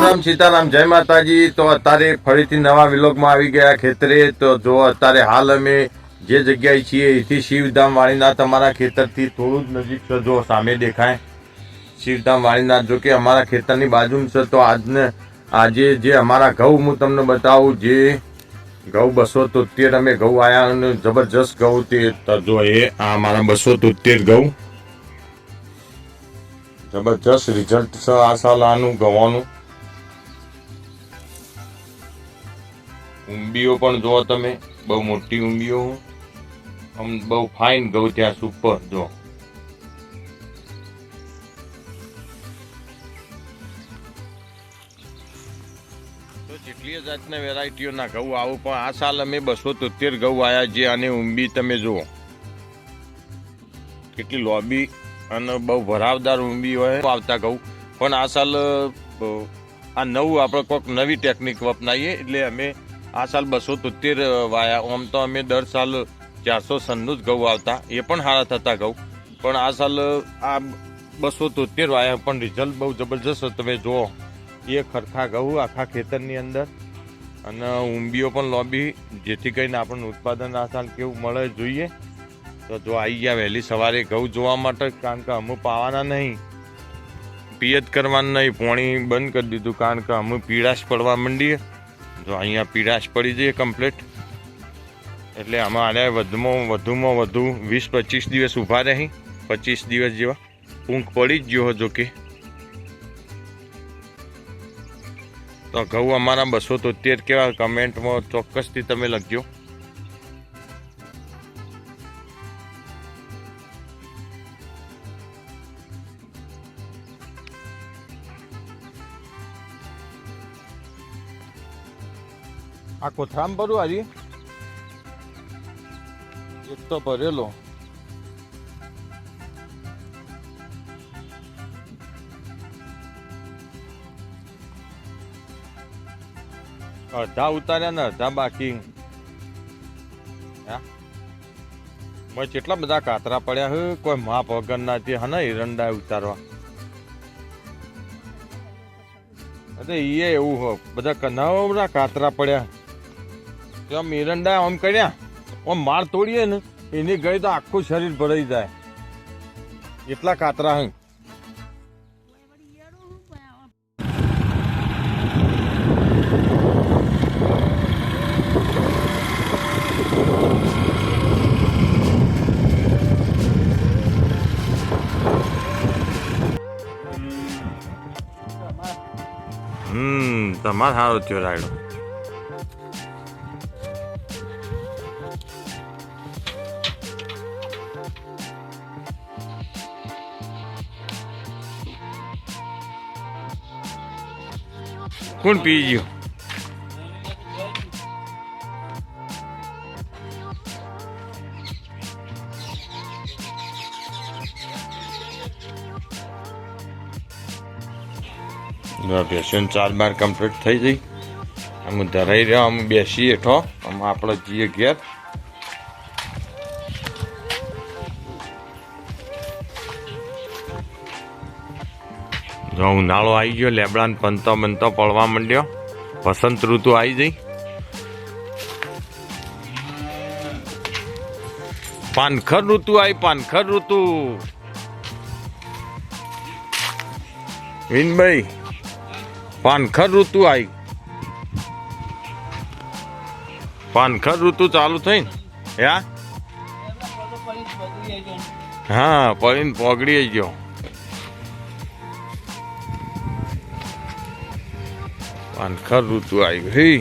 સીતારામ જય માતાજી। તો અત્યારે ફરીથી નવા વિલોગમાં આવી ગયા ખેતરે। તો જો અત્યારે હાલ અમે જે જગ્યાએ છીએ એથી શિવધામ વાળીનાથ અમારા ખેતરથી થોડું જ નજીક છે। જો સામે દેખાય શિવધામ વાળીનાથ, જો કે અમારા ખેતરની બાજુમાં છે। તો આજે જે અમારા ઘઉં હું તમને બતાવું, જે ઘઉં 273 અમે ઘઉં આવ્યા અને જબરજસ્ત ઘઉં તે જો એ આ અમારા 273 ઘઉં જબરજસ્ત રિઝલ્ટ છે આ સાલ આનું ગવાનું। ઊંબીઓ પણ જો તમે, બહુ મોટી ઊંબીઓ, આમ બહુ ફાઇન ઘઉં ત્યાં સુપર। જો તો જેટલી જાતના વેરાયટીઓના ઘઉં આવું, પણ આ સાલ અમે 273 ઘઉં આવ્યા। જે આની ઊંબી તમે જુઓ કેટલી લોબી અને બહુ ભરાવદાર ઊંબી હોય આવતા ઘઉં। પણ આ સાલ આ નવું આપણે કોઈક નવી ટેકનિક અપનાવીએ એટલે અમે આ સાલ 273 વાયા। આમ તો અમે દર સાલ 496 જ ઘઉં આવતા, એ પણ સારા થતા ઘઉં, પણ આ સાલ આ 273 વાયા પણ રિઝલ્ટ બહુ જબરજસ્ત। તમે જુઓ એ ખરખા ઘઉં આખા ખેતરની અંદર અને ઊંબીઓ પણ લોબી, જેથી કરીને આપણને ઉત્પાદન આ સાલ કેવું મળે જોઈએ। તો જો આવી ગયા વહેલી સવારે ઘઉં જોવા માટે, કારણ કે અમુક પાવાના નહીં, પિયત કરવાનું નહીં, પાણી બંધ કરી દીધું, કારણ કે અમુક પીળાશ પડવા માંડીએ। જો અહીંયા પીળાશ પડી જઈએ કમ્પ્લીટ, એટલે અમારે વધુમાં વધુ 20-25 દિવસ ઊભા રહી, 25 દિવસ જેવા ઊંઘ પડી જ ગયો। જો કે તો ઘઉં અમારા 273 કેવા, કમેન્ટમાં ચોક્કસથી તમે લખજો। આ કોથરામ ભરું આજે એક તો ભરેલો, અડધા ઉતાર્યા ને અડધા બાકી। કેટલા બધા કાતરા પડ્યા હે, કોઈ માપ વગર ના તે હા એરંડા ઉતારવા। અરે એ એવું હો, બધા કનાવડા કાતરા પડ્યા, આમ એરંડા આમ કર્યા, આમ માળ તોડીએ ને એની ગઈ તો આખું શરીર ભરાઈ જાય, એટલા કાતરા હે। તમારે સારો થયો રાયડો। કોણ પી ગયો? બેસીને 4 બાર કમ્પ્લીટ થઈ જઈ, અમે ધરાઈ રહ્યા, અમે બેસીએ હેઠો, અમે આપણે જઈએ ઘેર। જો ઉનાળો આવી ગયો, લેબડાને પંતો બનતો પડવા માંડ્યો, વસંત ઋતુ આવી જઈ, પાનખર ઋતુ આવી, પાનખર ઋતુ। વિનભાઈ પાનખર ઋતુ આવી, પાનખર ઋતુ ચાલુ થઈ ને, હા પડીને પોગડી ગયો। પાનખર ઋતુ આવી ગઈ।